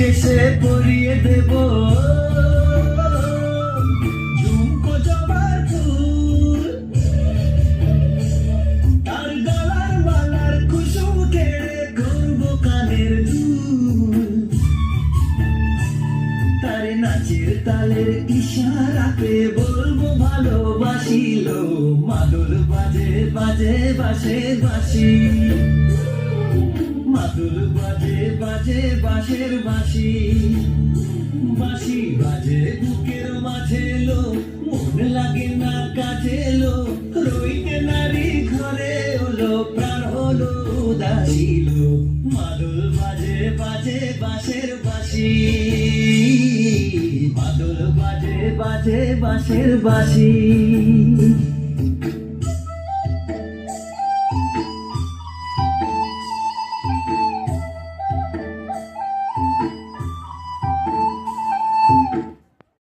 কেসে পরিয়ে দেব ঝুমকো জবার ফুল, তার গলার মালার কুসুম কেড়ে করবো কানের দুল, তার নাচের তালের ইশারাতে বলবো ভালোবাসিল, মাদল বাজে বাজে বাঁশের বাঁশি, মাদল বাজে বাজে বাঁশের বাঁশি, বাঁশি বাজে বুকের মাঝে লো, মন লাগে না কাজে লো, রইতে নারী ঘরে হলো প্রাণ হলো উদাসীল, মাদল বাজে বাজে বাঁশের বাঁশি, মাদল বাজে বাজে বাঁশের বাঁশি।